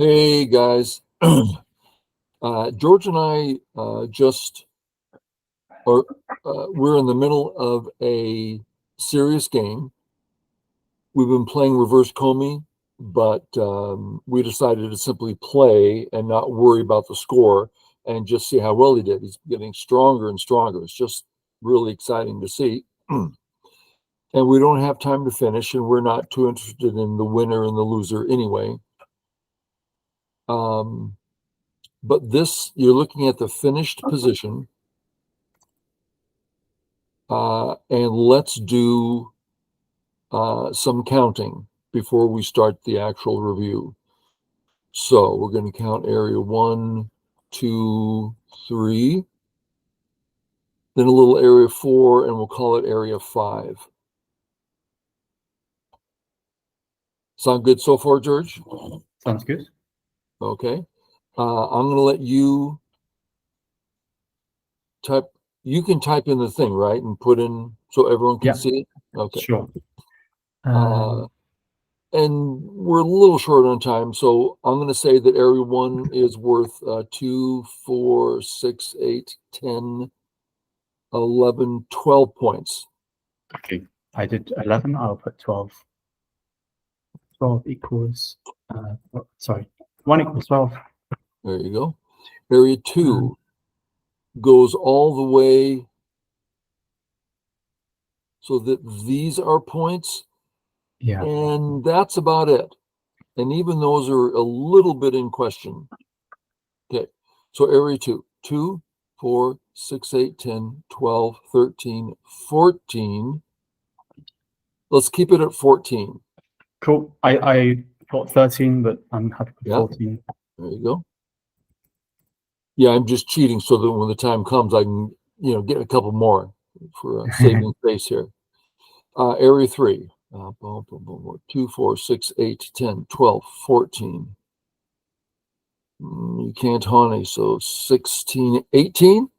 Hey guys, George and I we're in the middle of a serious game. We've been playing reverse Comey, but we decided to simply play and not worry about the score and just see how well he did. He's getting stronger and stronger. It's just really exciting to see. And we don't have time to finish, and we're not too interested in the winner and the loser anyway. But this, you're looking at the finished position. And let's do some counting before we start the actual review. So we're going to count area 1, 2, 3, then a little area 4, and we'll call it area 5. Sound good so far, George? Sounds good. Okay. I'm going to let you type. You can type in the thing, right, and put in so everyone can see it? Okay. Sure. And we're a little short on time, so I'm going to say that area 1 is worth 2, 4, 6, 8, 10, 11, 12 points. Okay, I did 11. I'll put 12. 12 equals, sorry, 1 equals 12. There you go. Area 2 goes all the way so that these are points. Yeah. And that's about it. And even those are a little bit in question. Okay, so area 2, 2, 4, 6, 8, 10, 12, 13, 14. Let's keep it at 14. Cool. I thought 13, but I'm happy with 14. There you go. Yeah, I'm just cheating so that when the time comes, I can, get a couple more for saving space here. Area 3. 2, 4, 6, 8, 10, 12, 14. You can't honey, so 16, 18?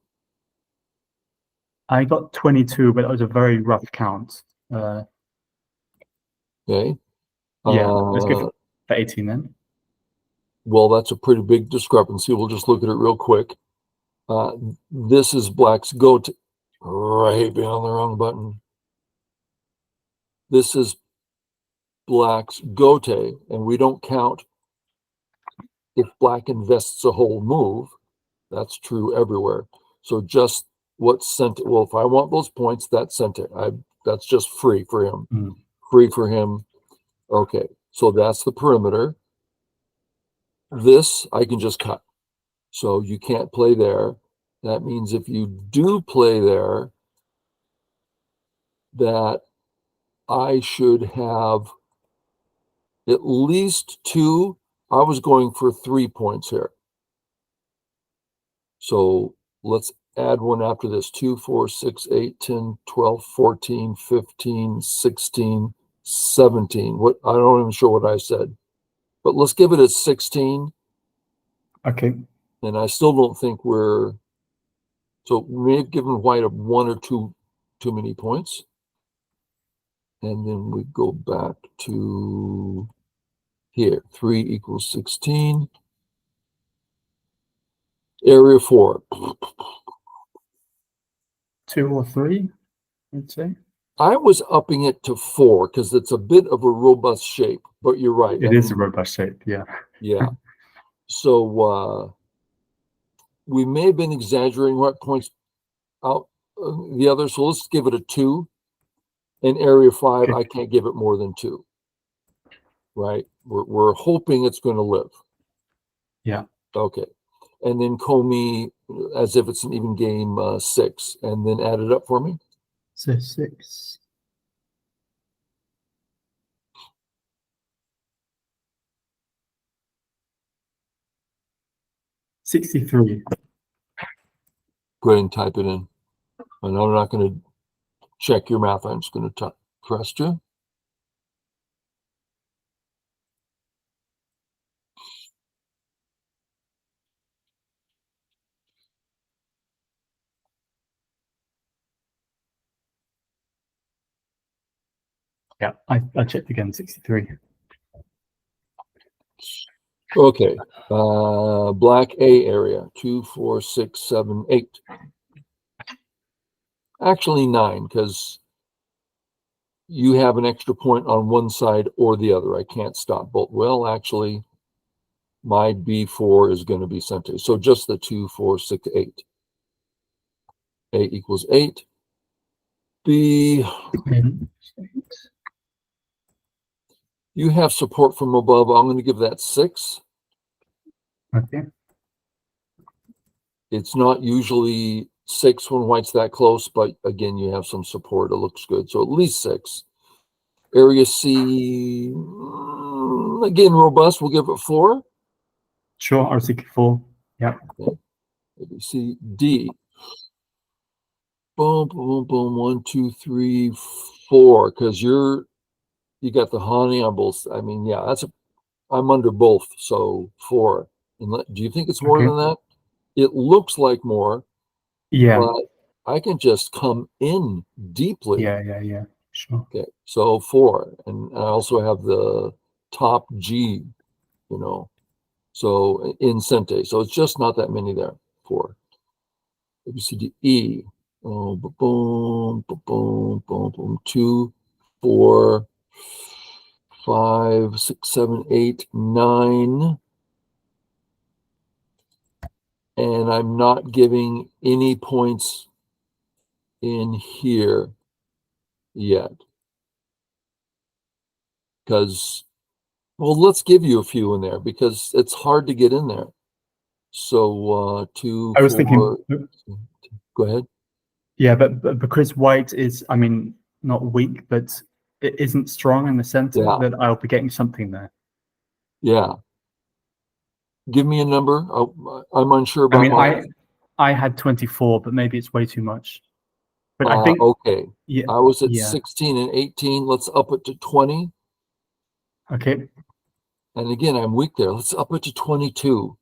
I got 22, but it was a very rough count. Okay. Yeah, let's go for 18 then. Well, that's a pretty big discrepancy. We'll just look at it real quick. This is black's goat. Right, beyond the wrong button. This is black's gote, and we don't count if black invests a whole move. That's true everywhere. So just what sent it. Well, if I want those points, that sent it. That's just free for him. Free for him. Okay, so that's the perimeter. This I can just cut. So you can't play there. That means if you do play there, that I should have at least 2. I was going for 3 points here. So let's add one after this. 2, 4, 6, 8, 10, 12, 14, 15, 16, 17. What I don't even sure what I said. But let's give it a 16. Okay. And I still don't think we're so we may have given white 1 or 2 too many points. And then we go back to here. 3 equals 16. Area 4. 2 or 3, I'd say. I was upping it to 4 because it's a bit of a robust shape, but you're right. It is a robust shape, yeah. Yeah. So we may have been exaggerating what points out the other. So let's give it a 2. In area 5, okay. I can't give it more than 2. Right? We're hoping it's going to live. Yeah. Okay. And then Comey as if it's an even game 6, and then add it up for me. So 6. $63. Go ahead and type it in. And I'm not going to check your math. I'm just going to trust you. Yeah, I checked again, 63. Okay. Black A area, 2, 4, 6, 7, 8. Actually 9, because you have an extra point on one side or the other. I can't stop both. Well, actually, my B4 is going to be Sente. So just the 2, 4, 6, 8. A equals 8. B, you have support from above. I'm going to give that 6. Okay. It's not usually 6 when white's that close, but again, you have some support. It looks good. So at least 6. Area C, again, robust. We'll give it 4. Sure. I was thinking 4. Yeah. Okay. Maybe C, D. Boom, boom, boom. 1, 2, 3, 4. Because you got the honey on both. I mean, yeah, I'm under both. So 4. And do you think it's more Okay. than that? It looks like more, Yeah. but I can just come in deeply. Yeah. Sure. Okay, so 4, and I also have the top G, so in Sente. So it's just not that many there. 4. A, B, C, D, E. Oh, boom, boom, boom, boom, boom. 2, 4, 5, 6, 7, 8, 9. And I'm not giving any points in here yet. Because, well, let's give you a few in there because it's hard to get in there. So 2, I was 4, thinking, go ahead. yeah, but because white is, I mean, not weak, but it isn't strong in the center, Yeah, that I'll be getting something there. yeah. Give me a number. I'm unsure I about mean, mine. I had 24, but maybe it's way too much. But I think, Okay. yeah, I was at yeah. 16 and 18. Let's up it to 20. Okay, And again, I'm weak there. Let's up it to 22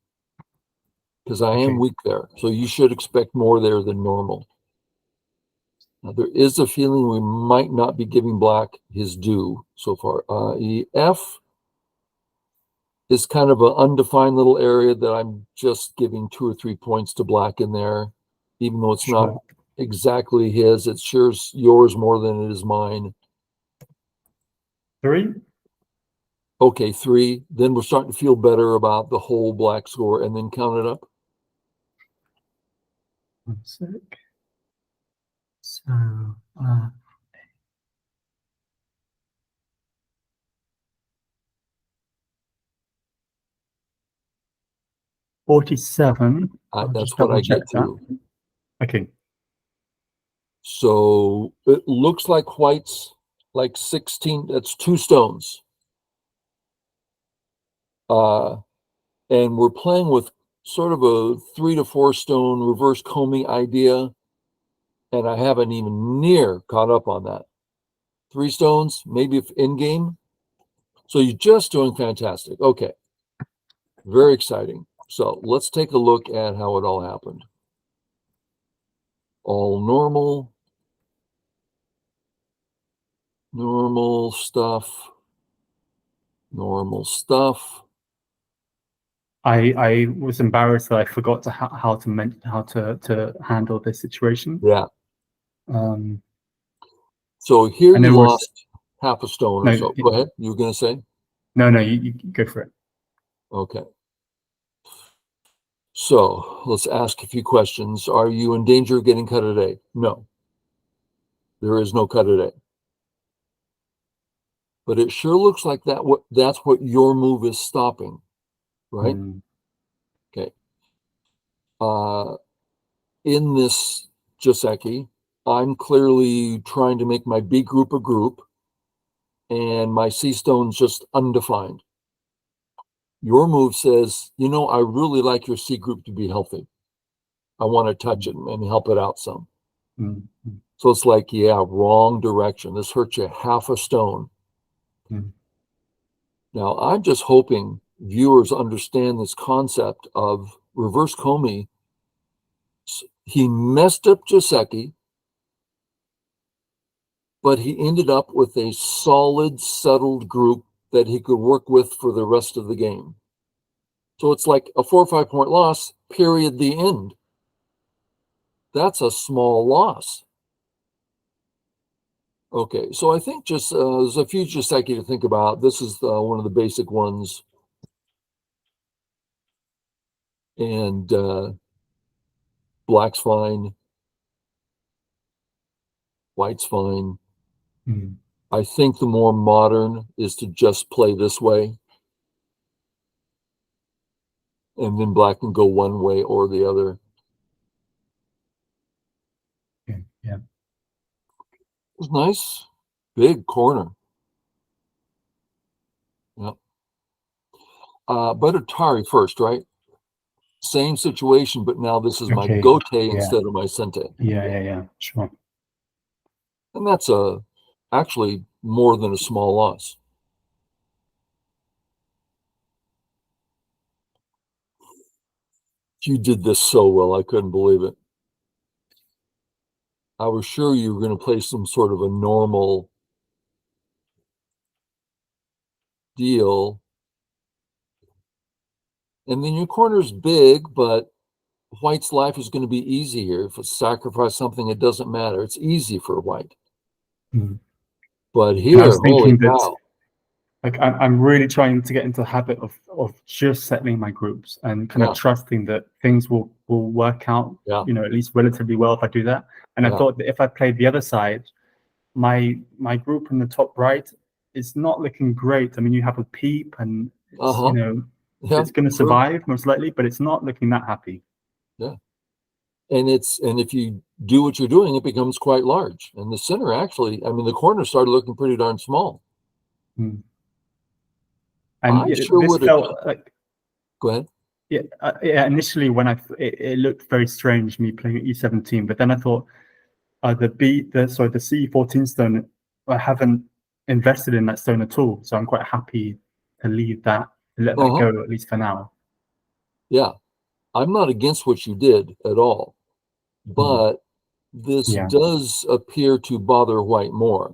because I am okay. weak there. So you should expect more there than normal. Now, there is a feeling we might not be giving black his due so far. F is kind of an undefined little area that I'm just giving 2 or 3 points to black in there, even though it's not Sure. exactly his. It's sure yours more than it is mine. 3? Okay, 3. Then we're starting to feel better about the whole black score, and then count it up. 1 sec. So, 47. I'll That's just what double I check get that. to. Okay. So it looks like white's like 16. That's 2 stones. Uh, and we're playing with sort of a 3 to 4 stone reverse combing idea. And I haven't even near caught up on that. 3 stones, maybe if in game. So you're just doing fantastic. Okay. Very exciting. So let's take a look at how it all happened. All normal. Normal stuff. Normal stuff. I was embarrassed that I forgot to how to handle this situation. Yeah. Um, So here and you there was lost half a stone or no, so. Go ahead. You were going to say? no, you go for it. Okay. So let's ask a few questions. Are you in danger of getting cut today? No. There is no cut today. But it sure looks like that's what your move is stopping, right? Mm, Okay. In this Joseki, I'm clearly trying to make my B group a group, and my C stone's just undefined. Your move says, I really like your C group to be healthy. I want to touch it and help it out some. mm, mm, So it's like, yeah, wrong direction. This hurts you half a stone. mm. Now, I'm just hoping viewers understand this concept of reverse Comey. He messed up Joseki, but he ended up with a solid, settled group that he could work with for the rest of the game. So it's like a 4 or 5 point loss, period, the end. That's a small loss. Okay, so I think just there's a few just like you to think about. This is one of the basic ones. And black's fine, white's fine. Mm. I think the more modern is to just play this way. And then black can go one way or the other. Yeah. It was nice. Big corner. Yeah. But Atari first, right? Same situation, but now this is my Okay. gote Yeah. instead of my sente. Yeah. Sure. And that's actually more than a small loss. You did this so well, I couldn't believe it. I was sure you were going to play some sort of a normal deal. And then your corner's big, but white's life is going to be easy here. If it's sacrifice something, it doesn't matter. It's easy for white. Mm. But And I here, was holy thinking that cow. like I'm really trying to get into the habit of just settling my groups and kind Yeah. of trusting that things will work out, Yeah. at least relatively well if I do that. And I Yeah. thought that if I played the other side, my group in the top right is not looking great. I mean, you have a peep and it's, Uh-huh. Yeah. it's going to True. survive most likely, but it's not looking that happy. Yeah. And if you do what you're doing, it becomes quite large. And the center actually, I mean, the corner started looking pretty darn small. Mm. I And sure this would have. felt like, Go ahead. yeah, initially when it looked very strange me playing at E17, but then I thought the C14 stone, I haven't invested in that stone at all, so I'm quite happy to leave that, to let that Uh-huh. go at least for now. Yeah. I'm not against what you did at all, but this Yeah, does appear to bother white more.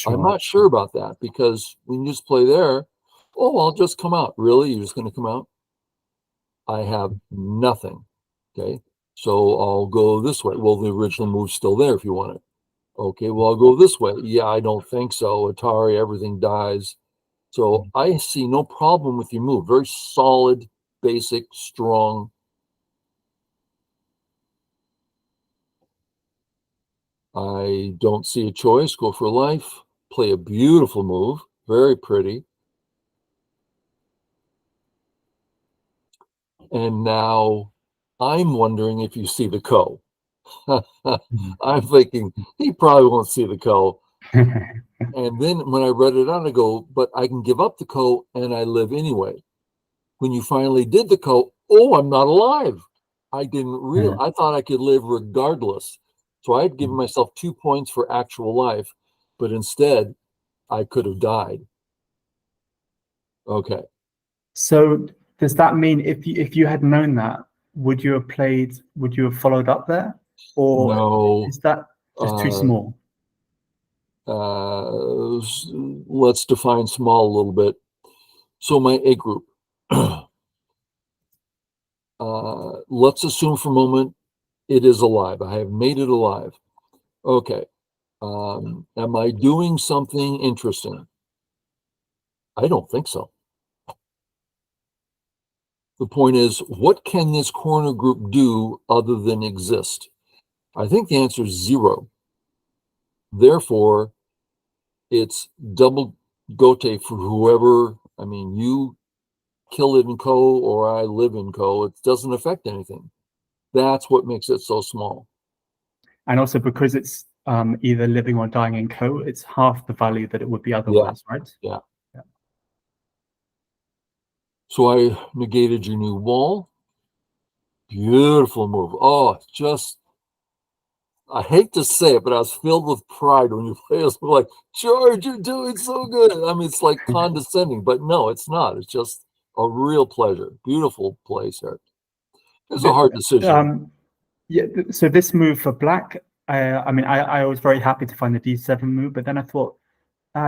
I'm sure. not sure about that because when you just play there, oh, I'll just come out. Really? You're just going to come out? I have nothing. Okay. So I'll go this way. Well, the original move's still there if you want it. Okay. Well, I'll go this way. Yeah, I don't think so. Atari, everything dies. So I see no problem with your move. Very solid, basic, strong. I don't see a choice. Go for life. Play a beautiful move. Very pretty. And now I'm wondering if you see the co. I'm thinking he probably won't see the co. And then when I read it out, I go, but I can give up the co and I live anyway. When you finally did the co, oh, I'm not alive. I didn't real. I thought I could live regardless. So I had given myself 2 points for actual life, but instead I could have died. Okay. So does that mean if you had known that, would you have followed up there, or No. is that just too small? Let's define small a little bit. So my A group. Let's assume for a moment it is alive. I have made it alive. Okay. Am I doing something interesting? I don't think so. The point is, what can this corner group do other than exist? I think the answer is zero. Therefore, it's double gote for whoever. I mean, you kill it in co or I live in co. It doesn't affect anything. That's what makes it so small. And also because it's either living or dying in co, it's half the value that it would be otherwise, right? Yeah. So I negated your new wall. Beautiful move. Oh, just, I hate to say it, but I was filled with pride when you play us. We're like, George, you're doing so good. I mean, it's like condescending, but no, it's not. It's just a real pleasure. Beautiful place here. It's a hard decision. Yeah, so this move for black, I mean, I was very happy to find the D7 move, but then I thought,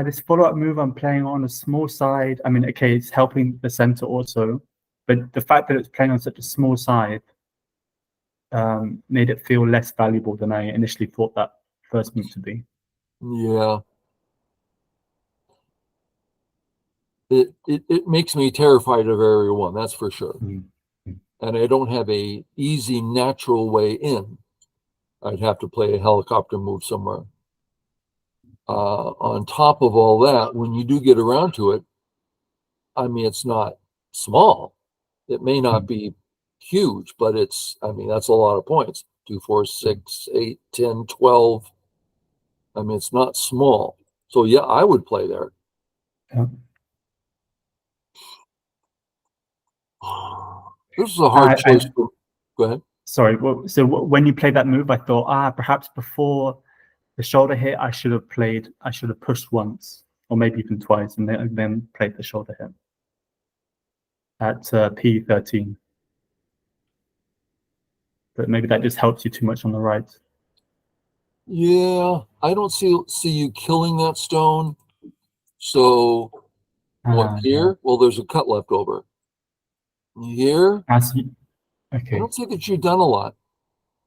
this follow-up move I'm playing on a small side. I mean, okay, it's helping the center also, But the fact that it's playing on such a small side made it feel less valuable than I initially thought that first move to be. Yeah. It makes me terrified of Area 1, that's for sure. And I don't have a easy, natural way in. I'd have to play a helicopter move somewhere. On top of all that, when you do get around to it, I mean, it's not small. It may not be huge, but I mean, that's a lot of points. 2, 4, 6, 8, 10, 12. I mean, it's not small. So yeah, I would play there. Yeah. This is a hard choice. Go ahead. Sorry. So when you played that move, I thought, perhaps before the shoulder hit, I should have pushed once, or maybe even twice, and then played the shoulder hit at P13. But maybe that just helps you too much on the right. Yeah, I don't see you killing that stone. So what here? Yeah. Well, there's a cut left over. Here, Okay. I don't see that you've done a lot.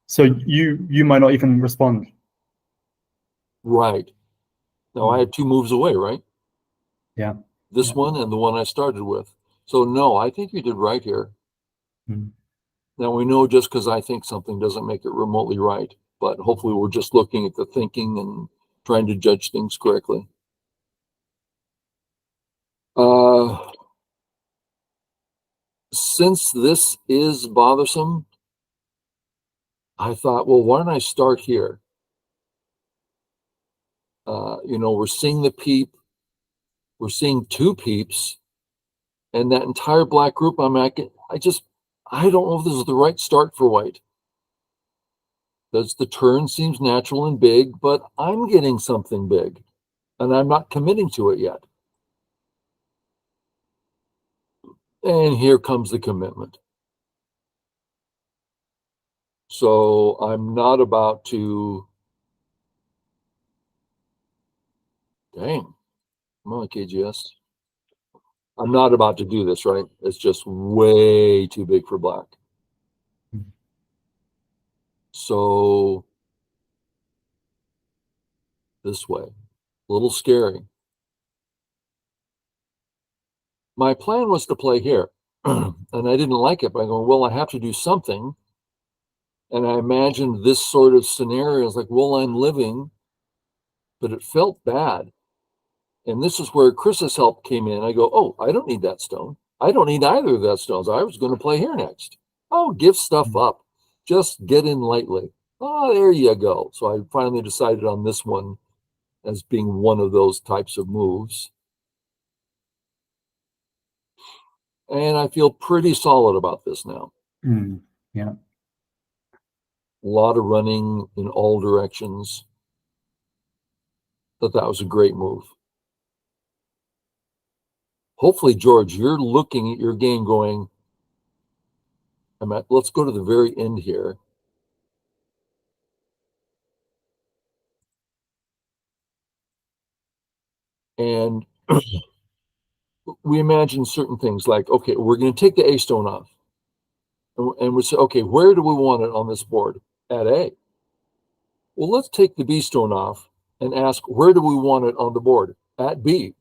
So you might not even respond. Right. Now I have 2 moves away, right? Yeah. This one and the one I started with. So no, I think you did right here. Now we know just because I think something doesn't make it remotely right, but hopefully we're just looking at the thinking and trying to judge things correctly. Since this is bothersome, I thought, well, why don't I start here? We're seeing the peep, we're seeing 2 peeps, and that entire black group. I don't know if this is the right start for white. Because the turn seems natural and big, but I'm getting something big, and I'm not committing to it yet. And here comes the commitment. So I'm not about to. Dang. Come on, KGS. I'm not about to do this, right? It's just way too big for black. So this way, a little scary. My plan was to play here, and I didn't like it, but I go, well, I have to do something. And I imagined this sort of scenario is like, well, I'm living, but it felt bad. And this is where Chris's help came in. I go, oh, I don't need that stone. I don't need either of that stones. I was going to play here next. Oh, give stuff up. Just get in lightly. Oh, there you go. So I finally decided on this one as being one of those types of moves. And I feel pretty solid about this now. Yeah. A lot of running in all directions. Thought that was a great move. Hopefully, George, you're looking at your game going, let's go to the very end here. And we imagine certain things like, okay, we're going to take the A stone off. And we say, okay, where do we want it on this board? At A. Well, let's take the B stone off and ask, where do we want it on the board? At B.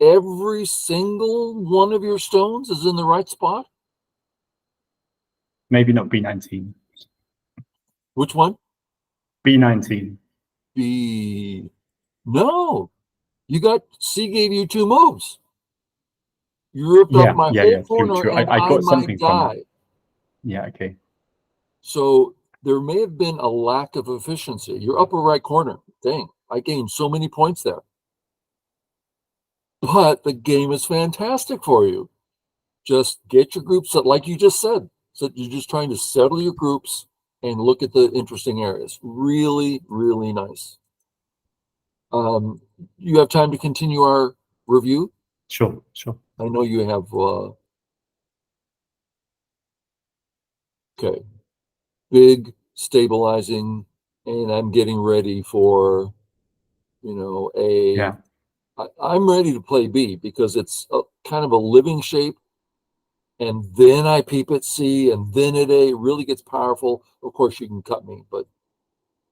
Every single one of your stones is in the right spot? Maybe not B19. Which one? B19. B. No. C gave you 2 moves. You ripped up my whole corner, true. and I got something might die. from it. Yeah, okay. So there may have been a lack of efficiency. Your upper right corner, dang, I gained so many points there. But the game is fantastic for you. Just get your groups set, like you just said. So you're just trying to settle your groups and look at the interesting areas. Really, really nice. You have time to continue our review? Sure. I know you have. Okay. Big stabilizing, and I'm getting ready for, I'm ready to play B because it's kind of a living shape, and then I peep at C, and then at A. It really gets powerful. Of course, you can cut me, but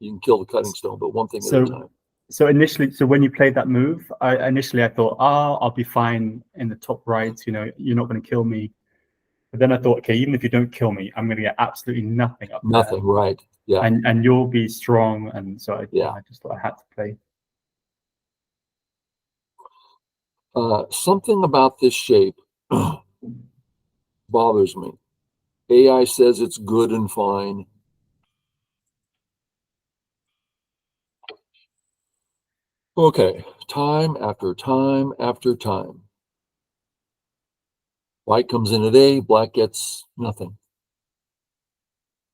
you can kill the cutting stone, but one thing at a time. So initially, so when you played that move, initially I thought, I'll be fine in the top right. You know, you're not going to kill me. But then I thought, okay, even if you don't kill me, I'm going to get absolutely nothing up there. Nothing, right? Yeah. And you'll be strong, and so I just thought I had to play. Something about this shape bothers me. AI says it's good and fine. Okay, time after time after time. White comes in at A, black gets nothing.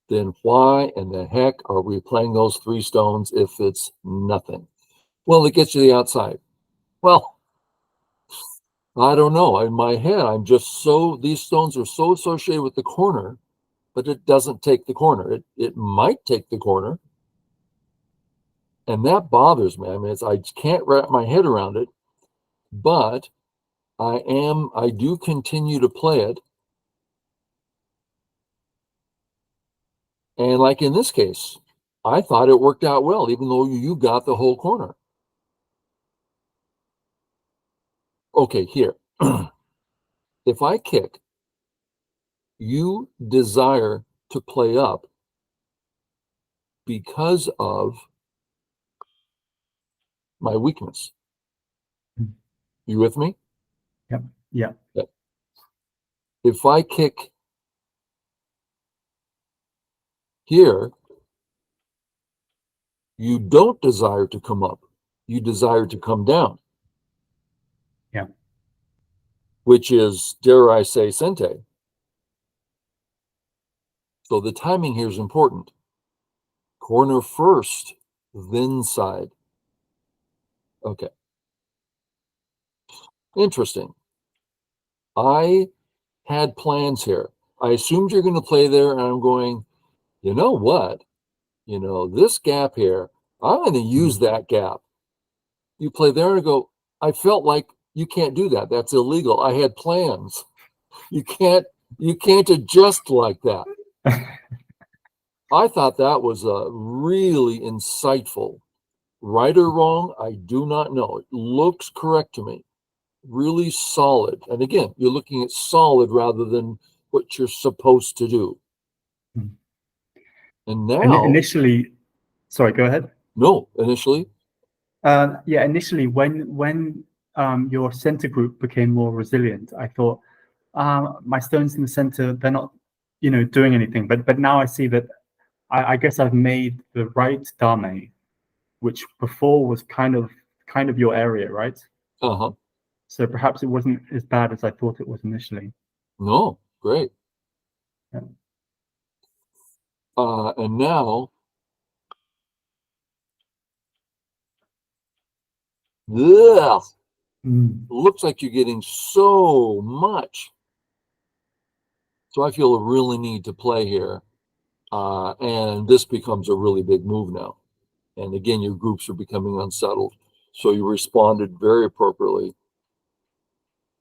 Then why in the heck are we playing those 3 stones if it's nothing? Well, it gets you the outside. Well, I don't know. In my head, I'm just these stones are so associated with the corner, but it doesn't take the corner. It might take the corner. And that bothers me. I mean, I can't wrap my head around it, but I do continue to play it. And like in this case, I thought it worked out well, even though you got the whole corner. Okay, here. If I kick, you desire to play up because of my weakness. You with me? Yep. Yeah. Okay. If I kick here, you don't desire to come up. You desire to come down. Yeah. Which is, dare I say, sente. So the timing here is important. Corner first, then side. Okay. Interesting. I had plans here. I assumed you're going to play there, and I'm going, you know what? You know, this gap here, I'm going to use that gap. You play there and go, I felt like you can't do that. That's illegal. I had plans. You can't adjust like that. I thought that was a really insightful. Right or wrong, I do not know. It looks correct to me. Really solid. And again, you're looking at solid rather than what you're supposed to do. And now, initially, sorry, go ahead. No, initially. Yeah, initially when your center group became more resilient, I thought my stones in the center, they're not, doing anything. But now I see that I guess I've made the right dame, which before was kind of your area, right? Uh-huh. So perhaps it wasn't as bad as I thought it was initially. No, great. Yeah. And now, looks like you're getting so much. So I feel a really need to play here. And this becomes a really big move now. And again, your groups are becoming unsettled. So you responded very appropriately.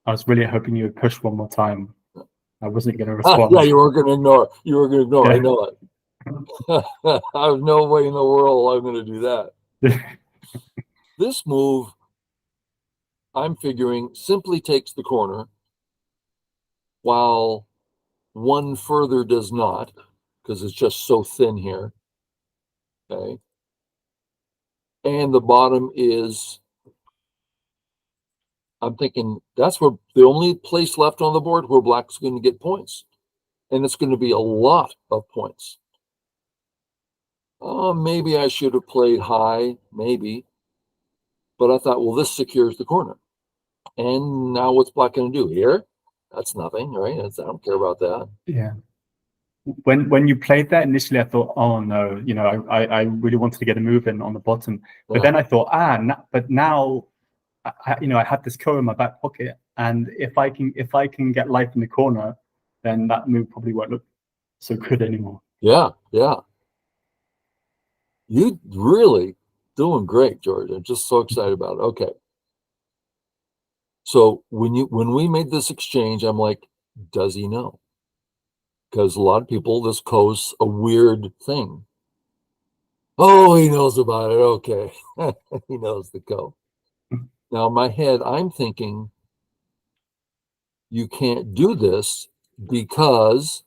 I was really hoping you would push one more time. I wasn't going to respond. Yeah, you were going to ignore. You were going to ignore. Yeah. I know it. I have no way in the world I'm going to do that. This move, I'm figuring, simply takes the corner, while one further does not, because it's just so thin here. Okay. And the bottom is, I'm thinking that's where the only place left on the board where black's going to get points. And it's going to be a lot of points. Maybe I should have played high, maybe. But I thought, well, this secures the corner. And now what's black going to do here? That's nothing, right? I don't care about that. Yeah. When you played that initially, I thought, oh no, I really wanted to get a move in on the bottom. But then I thought, but now, I have this co in my back pocket, and if I can get life in the corner, then that move probably won't look so good anymore. Yeah, yeah. You really doing great, George. I'm just so excited about it. Okay. So when we made this exchange, I'm like, Does he know? Because a lot of people, this Ko's a weird thing. Oh, he knows about it. Okay. He knows the Ko. Now, in my head, I'm thinking, you can't do this because,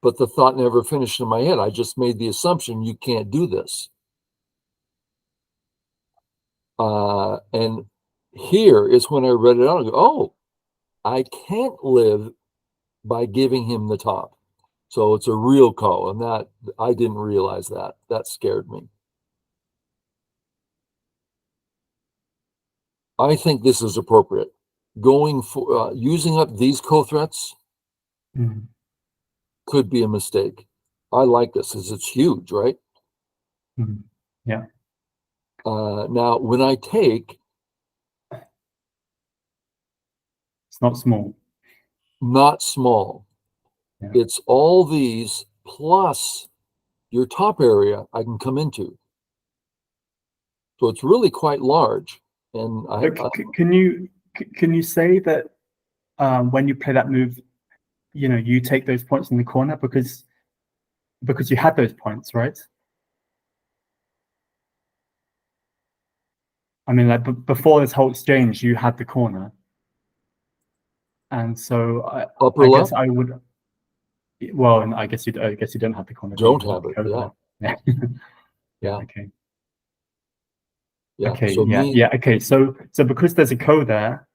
but the thought never finished in my head. I just made the assumption you can't do this. And here is when I read it out and go, oh, I can't live by giving him the top. So it's a real Ko, and that I didn't realize that. That scared me. I think this is appropriate. Going for using up these Ko threats could be a mistake. I like this because it's huge, right? Yeah. Now, when I take, It's not small. not small, Yeah. it's all these plus your top area I can come into. So it's really quite large. And can you say that when you play that move, you take those points in the corner because you had those points, right? I mean, like before this whole exchange, you had the corner, and so upper I left, guess I would. Well, and I guess you don't have the corner. don't have it. Yeah. Yeah. Yeah. Okay. Yeah. Okay. So Yeah. Okay. So because there's a Ko there,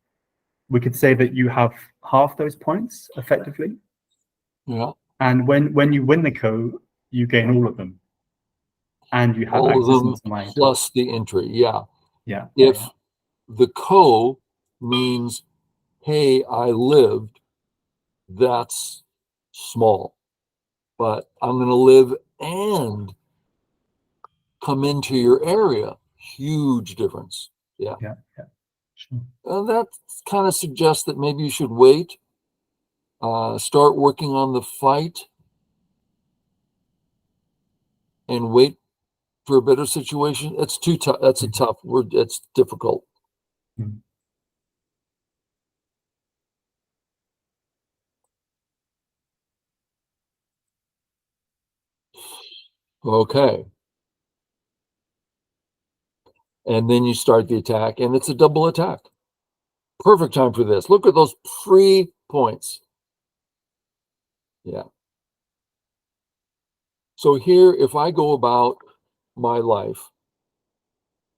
we could say that you have half those points effectively. Yeah. And when you win the Ko, you gain all of them, and you have All access of them into my plus the entry. Yeah. Yeah. If the Ko means, hey, I lived, that's small. But I'm going to live and come into your area. Huge difference. Yeah. Yeah. Sure. That kind of suggests that maybe you should wait, start working on the fight, and wait for a better situation. It's too tough. That's a tough word. It's difficult. Okay. And then you start the attack, and it's a double attack. Perfect time for this. Look at those free points. Yeah. So here, if I go about my life,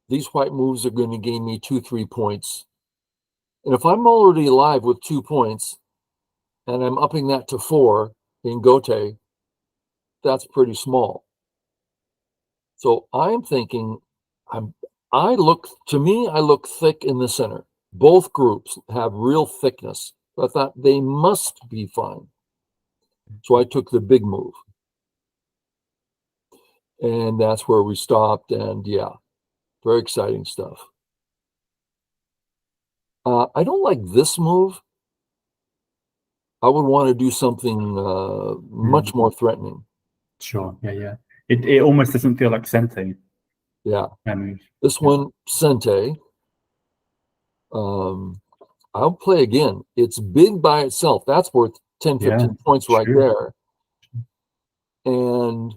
these white moves are going to gain me 2-3 points. And if I'm already alive with 2 points, and I'm upping that to 4 in Gote, that's pretty small. So I'm thinking, I look thick in the center. Both groups have real thickness. I thought they must be fine. So I took the big move. And that's where we stopped. And yeah, very exciting stuff. I don't like this move. I would want to do something much more threatening. Sure. Yeah. It almost doesn't feel like Sente. Yeah. Move. This one, Sente. I'll play again. It's big by itself. That's worth 10, 15 points right there. And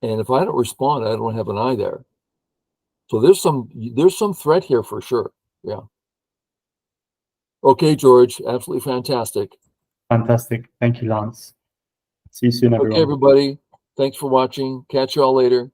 if I don't respond, I don't have an eye there. So there's some threat here for sure. Yeah. Okay, George, absolutely fantastic. Fantastic. Thank you, Lance. See you soon, everyone. Okay, everybody. Thanks for watching. Catch you all later.